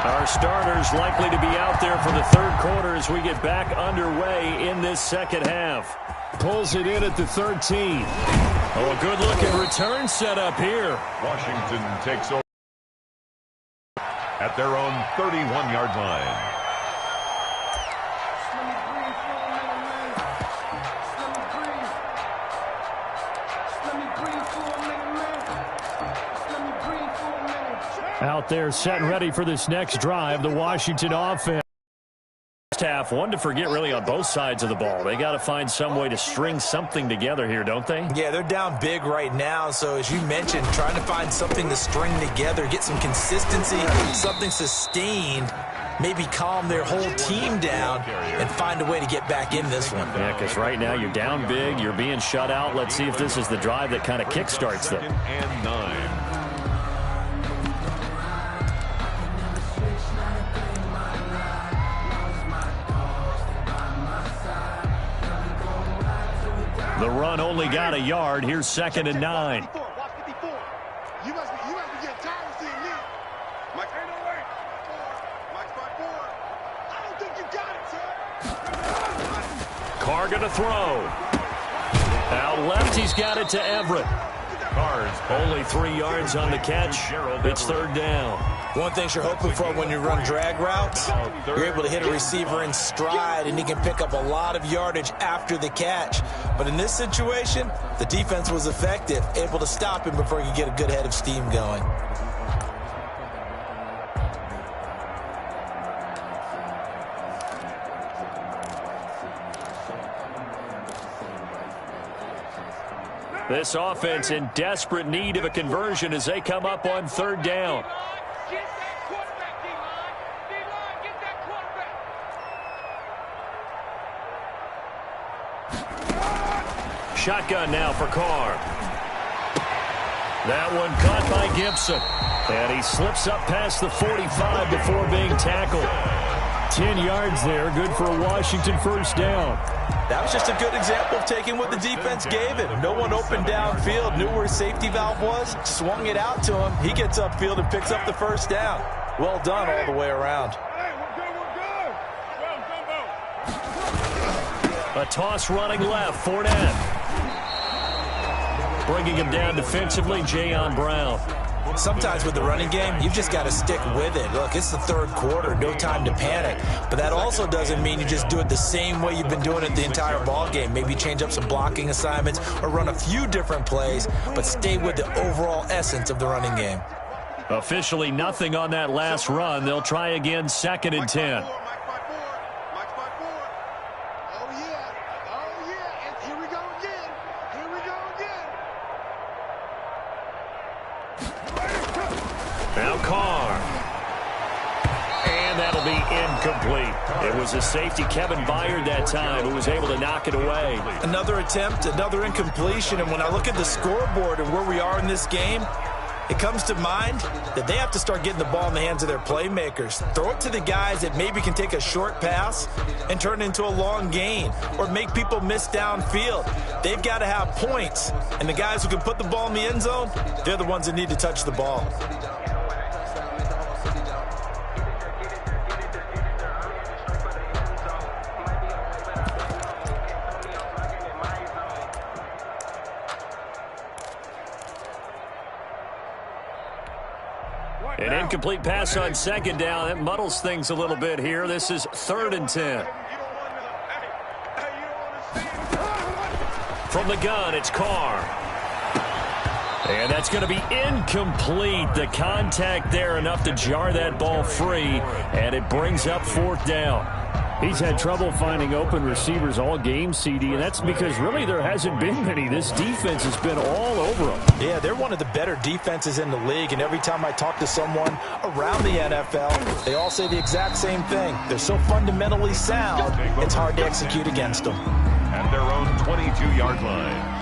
Our starters likely to be out there for the third quarter as we get back underway in this second half. Pulls it in at the 13. Oh, a good-looking return set up here. Washington takes over at their own 31-yard line. Out there set and ready for this next drive, the Washington offense. Half, one to forget really on both sides of the ball. They got to find some way to string something together here, don't they? Yeah, they're down big right now. So as you mentioned, trying to find something to string together, get some consistency, something sustained, maybe calm their whole team down and find a way to get back in this one. Yeah, because right now you're down big, you're being shut out. Let's see if this is the drive that kind of kickstarts them. 2nd and 9. The run only got a yard. Here's 2nd and 9. You must be getting tired of seeing me. Mike, ain't no way. Mike's by 4. I don't think you got it, sir. Carr going to throw. Out left, he's got it to Everett. Carr's Only 3 yards on the catch. It's 3rd down. One thing you're hoping for when you run drag routes, you're able to hit a receiver in stride, and he can pick up a lot of yardage after the catch. But in this situation, the defense was effective, able to stop him before he could get a good head of steam going. This offense in desperate need of a conversion as they come up on 3rd down. Get that quarterback, D-line. D-line, get that quarterback. Shotgun now for Carr. That one caught by Gibson. And he slips up past the 45 before being tackled. 10 yards there, good for a Washington 1st down. That was just a good example of taking what the defense gave him. No one opened downfield, knew where his safety valve was, swung it out to him. He gets upfield and picks up the 1st down. Well done all the way around. Hey, we're good. A toss running left, Fournette. Bringing him down defensively, Jayon Brown. Sometimes with the running game, you've just got to stick with it. Look, it's the 3rd quarter, no time to panic. But that also doesn't mean you just do it the same way you've been doing it the entire ball game. Maybe change up some blocking assignments or run a few different plays, but stay with the overall essence of the running game. Officially nothing on that last run. They'll try again, 2nd and 10. Mike's by 4. Oh, yeah. Oh, yeah. And here we go again. Here we go again. Now Carr. And that'll be incomplete. It was a safety, Kevin Byard, that time, who was able to knock it away. Another attempt, another incompletion, and when I look at the scoreboard and where we are in this game, it comes to mind that they have to start getting the ball in the hands of their playmakers. Throw it to the guys that maybe can take a short pass and turn it into a long gain or make people miss downfield. They've got to have points, and the guys who can put the ball in the end zone, they're the ones that need to touch the ball. An incomplete pass on 2nd down. That muddles things a little bit here. This is 3rd and 10. From the gun, it's Carr. And that's going to be incomplete. The contact there enough to jar that ball free, and it brings up 4th down. He's had trouble finding open receivers all game, CD, and that's because really there hasn't been many. This defense has been all over them. Yeah, they're one of the better defenses in the league, and every time I talk to someone around the NFL, they all say the exact same thing. They're so fundamentally sound, it's hard to execute against them. At their own 22-yard line.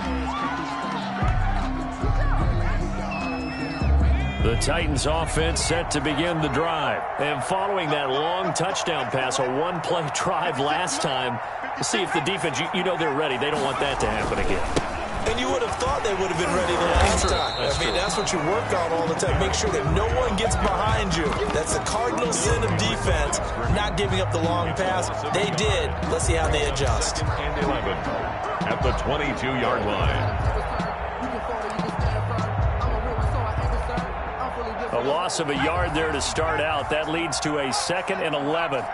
The Titans offense set to begin the drive. And following that long touchdown pass, a one-play drive last time, to see if the defense, you know they're ready. They don't want that to happen again. And you would have thought they would have been ready the last time. That's what you work on all the time. Make sure that no one gets behind you. That's the cardinal sin of defense, not giving up the long pass. They did. Let's see how they adjust. And 11 at the 22-yard line. A loss of a yard there to start out. That leads to a 2nd and 11.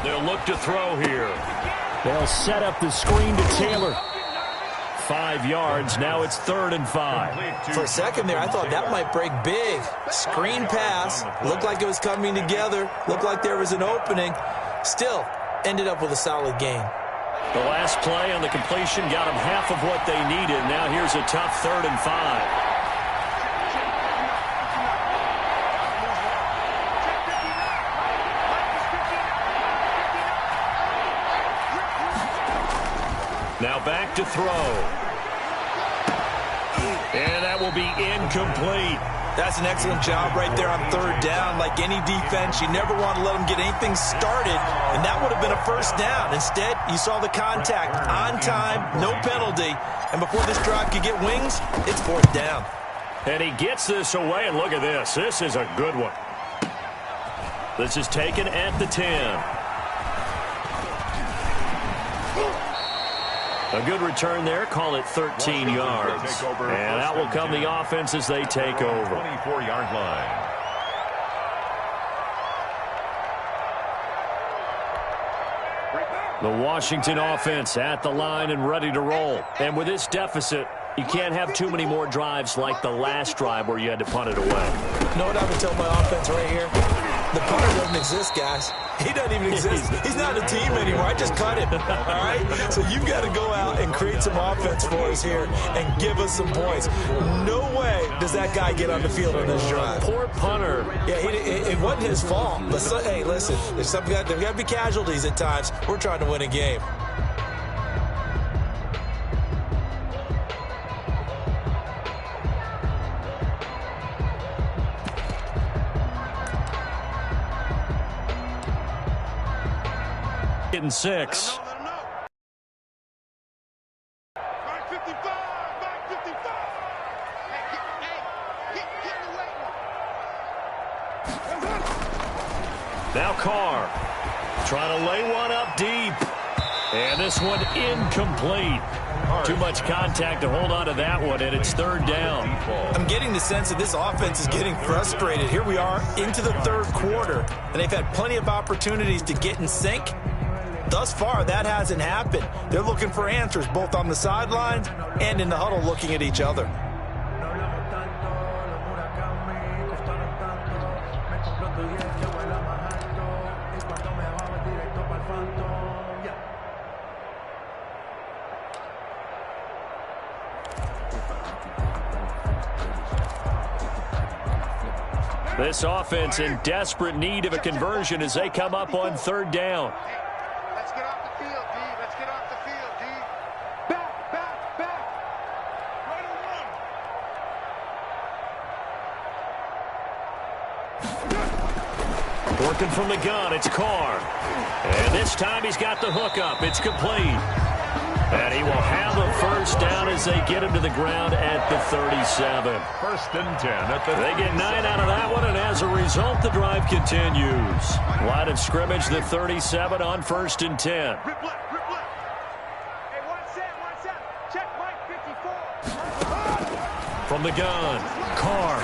They'll look to throw here. They'll set up the screen to Taylor. 5 yards. Now it's 3rd and 5. For a second there, I thought that might break big. Screen pass. Looked like it was coming together. Looked like there was an opening. Still, ended up with a solid gain. The last play on the completion got them half of what they needed. Now here's a tough 3rd and 5. Now back to throw. And that will be incomplete. That's an excellent job right there on 3rd down. Like any defense, you never want to let them get anything started, and that would have been a 1st down. Instead, you saw the contact on time, no penalty, and before this drive could get wings, it's 4th down. And he gets this away, and look at this. This is a good one. This is taken at the 10. A good return there. Call it 13 yards. And out will come the offense as they take over. 24-yard line. The Washington offense at the line and ready to roll. And with this deficit, you can't have too many more drives like the last drive where you had to punt it away. You know what I would tell my offense right here? The punter doesn't exist, guys. He doesn't even exist. He's not a team anymore. I just cut him. All right? So you've got to go out and create some offense for us here and give us some points. No way does that guy get on the field on this drive. Poor punter. Yeah, it wasn't his fault. But hey, listen, there's got to be casualties at times. We're trying to win a game. Getting 6. Now Carr trying to lay one up deep. And this one incomplete. Too much contact to hold on to that one, and it's 3rd down. I'm getting the sense that this offense is getting frustrated. Here we are into the 3rd quarter, and they've had plenty of opportunities to get in sync. Thus far, that hasn't happened. They're looking for answers both on the sidelines and in the huddle looking at each other. This offense in desperate need of a conversion as they come up on 3rd down. Let's get off the field, D. Let's get off the field, D. Back, back, back. Right on. Working from the gun, it's Carr. And this time he's got the hook up. It's complete. And he will have a 1st down as they get him to the ground at the 37. 1st and 10 at the They get 9 out of that one, and as a result, the drive continues. Line of scrimmage, the 37 on 1st and 10. Rip left, rip left. Hey, one set. Check Mike 54. From the gun, Carr.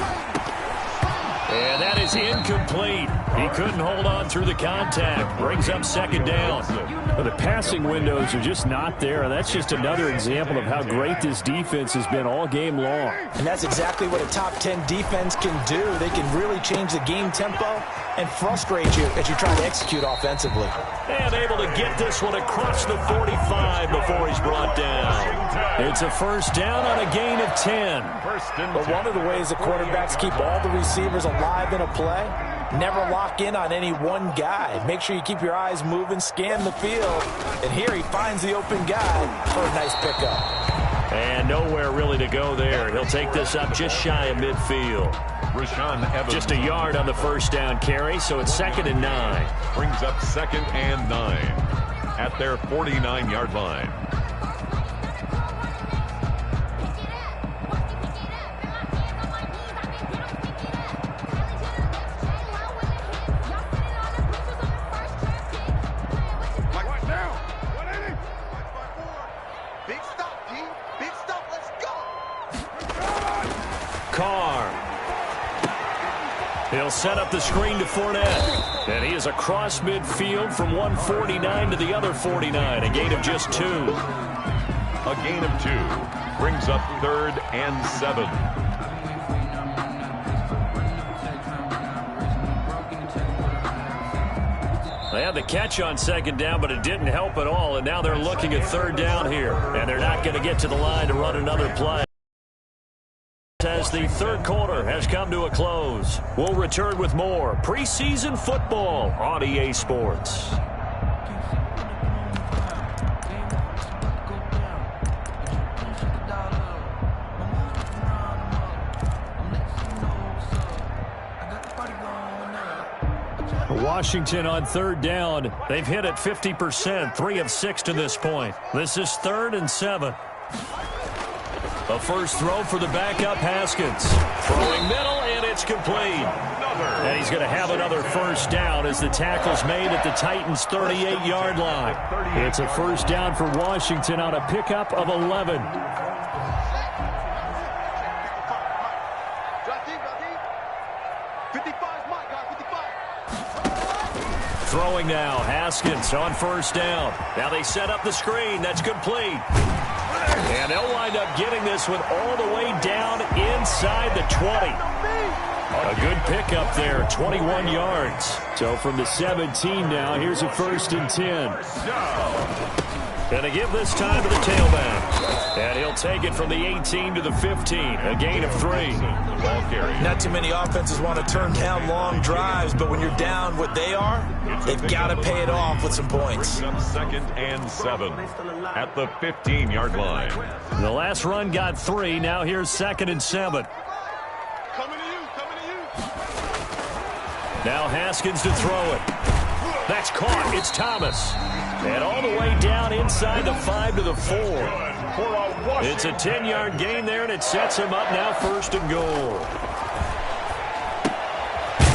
And that is incomplete. He couldn't hold on through the contact. Brings up 2nd down. Well, the passing windows are just not there. That's just another example of how great this defense has been all game long. And that's exactly what a top 10 defense can do. They can really change the game tempo and frustrate you as you try to execute offensively. And able to get this one across the 45 before he's brought down. It's a 1st down on a gain of 10. But one of the ways the quarterbacks keep all the receivers alive in a play, never lock in on any one guy. Make sure you keep your eyes moving, scan the field. And here he finds the open guy for a nice pickup. And nowhere really to go there. He'll take this up just shy of midfield. Just a yard on the first down carry, so it's 2nd and 9. Brings up 2nd and 9 at their 49-yard line. He'll set up the screen to Fournette. And he is across midfield from 149 to the other 49. A gain of just 2. A gain of 2. Brings up 3rd and 7. They had the catch on 2nd down, but it didn't help at all. And now they're looking at 3rd down here. And they're not going to get to the line to run another play. As the 3rd quarter has come to a close. We'll return with more preseason football on EA Sports. Washington on 3rd down. They've hit it 50%, 3 of 6 to this point. This is 3rd and 7. A first throw for the backup, Haskins. Throwing middle, and it's complete. And he's going to have another first down as the tackle's made at the Titans' 38-yard line. It's a first down for Washington on a pickup of 11. Throwing now, Haskins on first down. Now they set up the screen. That's complete. And they'll wind up getting this one all the way down inside the 20. A good pickup there, 21 yards. So from the 17 now, here's a 1st and 10. Going to give this time to the tailback. And he'll take it from the 18 to the 15. A gain of 3. Ball carry. Not too many offenses want to turn down long drives, but when you're down what they are, they've got to pay it off with some points. 2nd and 7 at the 15-yard line. The last run got 3. Now here's 2nd and 7. Coming to you. Now Haskins to throw it. That's caught. It's Thomas. And all the way down inside the 5 to the 4. It's a 10-yard gain there, and it sets him up now 1st and goal.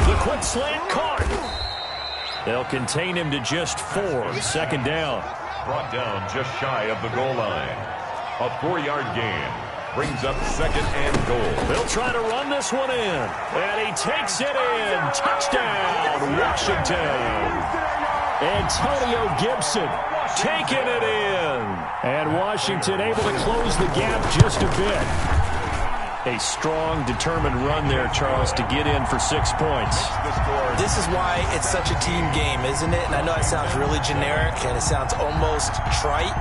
The quick slant caught. They'll contain him to just 4. 2nd down. Brought down just shy of the goal line. A 4-yard gain. Brings up 2nd and goal. They'll try to run this one in. And he takes it in. Touchdown, Washington. Antonio Gibson taking it in. And Washington able to close the gap just a bit. A strong, determined run there, Charles, to get in for 6 points. This is why it's such a team game, isn't it? And I know it sounds really generic and it sounds almost trite,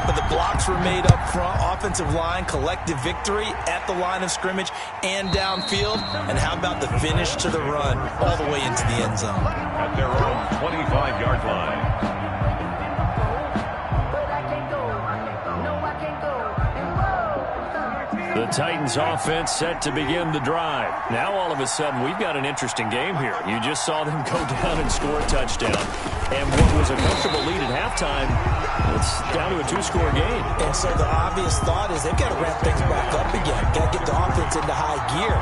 but the blocks were made up front, offensive line, collective victory at the line of scrimmage and downfield. And how about the finish to the run all the way into the end zone? At their own 25-yard line. The Titans offense set to begin the drive. Now all of a sudden we've got an interesting game here. You just saw them go down and score a touchdown. And what was a comfortable lead at halftime, it's down to a 2-score game. And so the obvious thought is they've got to ramp things back up again. Got to get the offense into high gear.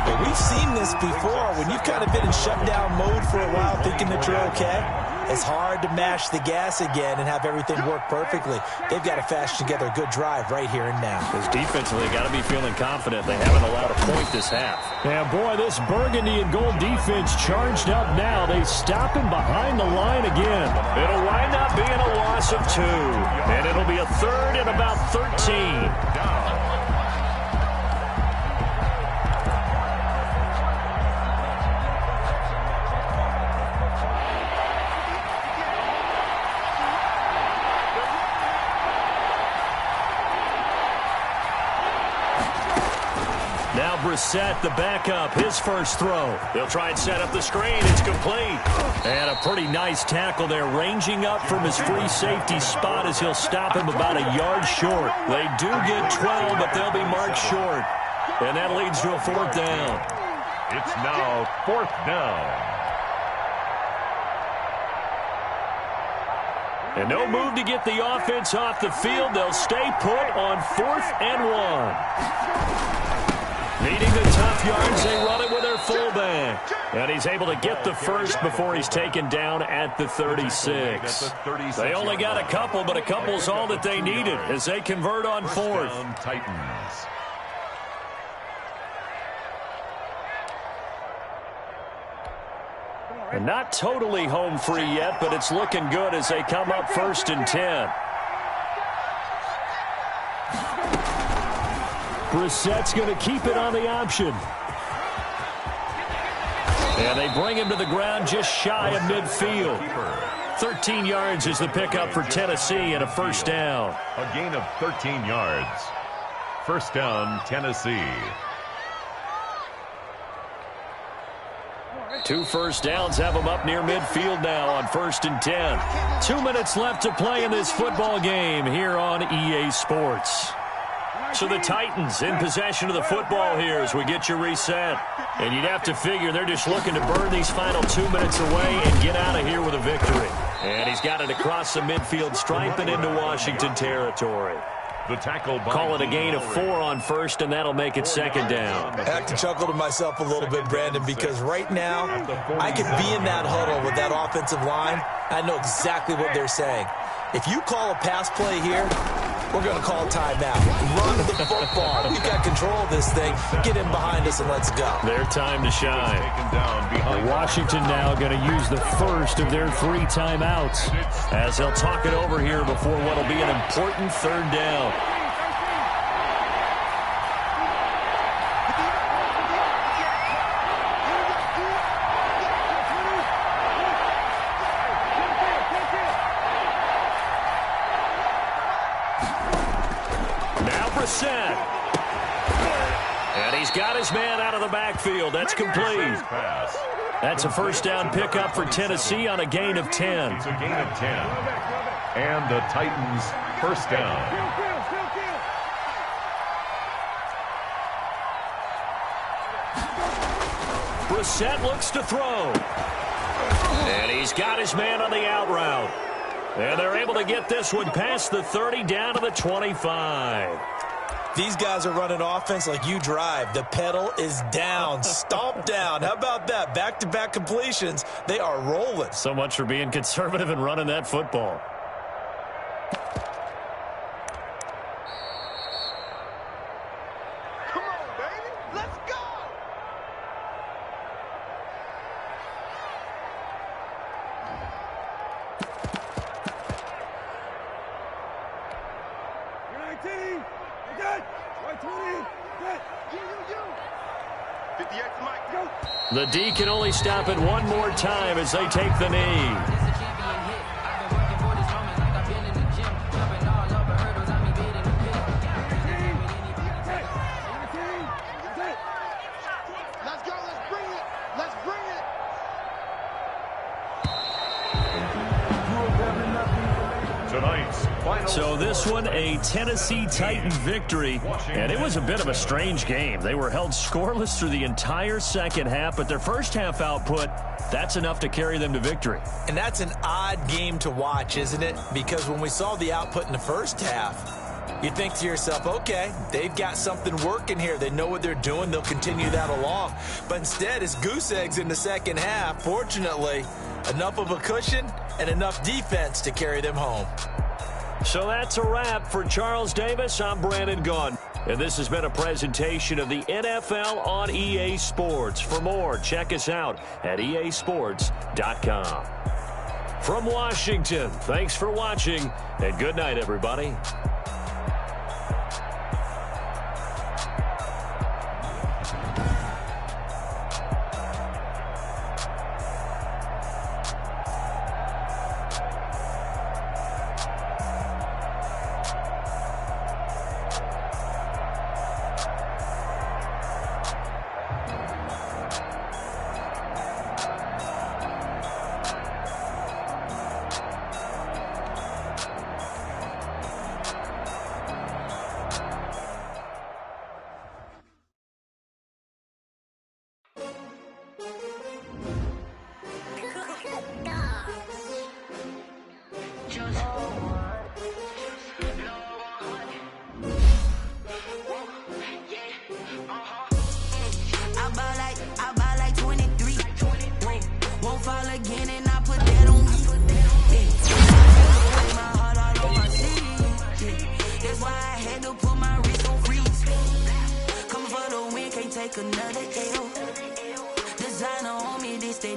But we've seen this before. When you've kind of been in shutdown mode for a while thinking that you're okay, it's hard to mash the gas again and have everything work perfectly. They've got to fashion together a good drive right here and now. Because defensively, they got to be feeling confident. They haven't allowed a point this half. And boy, this burgundy and gold defense charged up now. They stop him behind the line again. It'll wind up being a loss of 2. And it'll be a 3rd and about 13. Now Brissett, the backup, his first throw. They'll try and set up the screen. It's complete. And a pretty nice tackle there, ranging up from his free safety spot as he'll stop him about a yard short. They do get 12, but they'll be marked short. And that leads to a fourth down. It's now fourth down. And no move to get the offense off the field. They'll stay put on 4th and 1. Needing the tough yards, they run it with their fullback. And he's able to get the first before he's taken down at the 36. They only got a couple, but a couple's all that they needed as they convert on 4th. Titans. And not totally home free yet, but it's looking good as they come up 1st and 10. Brissett's going to keep it on the option. And they bring him to the ground just shy of midfield. 13 yards is the pickup for Tennessee and a first down. A gain of 13 yards. First down, Tennessee. 2 first downs have them up near midfield now on 1st and 10. 2 minutes left to play in this football game here on EA Sports. So the Titans in possession of the football here as we get you reset. And you'd have to figure they're just looking to burn these final 2 minutes away and get out of here with a victory. And he's got it across the midfield stripe and into Washington territory. The tackle by Call it a gain of 4 on 1st, and that'll make it 2nd down. I have to chuckle to myself a little bit, Brandon, because right now I could be in that huddle with that offensive line. I know exactly what they're saying. If you call a pass play here, we're going to call timeout. Run the football. We've got control of this thing. Get in behind us and let's go. Their time to shine. And Washington now going to use the first of their 3 timeouts as they'll talk it over here before what will be an important 3rd down. And he's got his man out of the backfield. That's complete. That's a first down pickup for Tennessee on a gain of 10. It's a gain of 10. And the Titans first down. Brissett looks to throw. And he's got his man on the out route. And they're able to get this one past the 30 down to the 25. These guys are running offense like you drive. The pedal is down, stomp down. How about that? Back-to-back completions. They are rolling. So much for being conservative and running that football. Come on, baby. Let's go. You're 19. Good. 20. Good. You. 58's Mike. Go. The D can only stop it one more time as they take the knee. Let's go. Let's bring it. Let's bring it. Tonight's final. So this one, a Tennessee Titan victory, and it was a bit of a strange game. They were held scoreless through the entire second half, but their first half output, that's enough to carry them to victory. And that's an odd game to watch, isn't it? Because when we saw the output in the first half, you think to yourself, okay, they've got something working here. They know what they're doing. They'll continue that along. But instead, it's goose eggs in the second half. Fortunately, enough of a cushion and enough defense to carry them home. So that's a wrap for Charles Davis. I'm Brandon Gaudin. And this has been a presentation of the NFL on EA Sports. For more, check us out at easports.com. From Washington, thanks for watching, and good night, everybody. That's why I had to put my wrist on freeze. Coming for the win, can't take another L. Designer on me, this they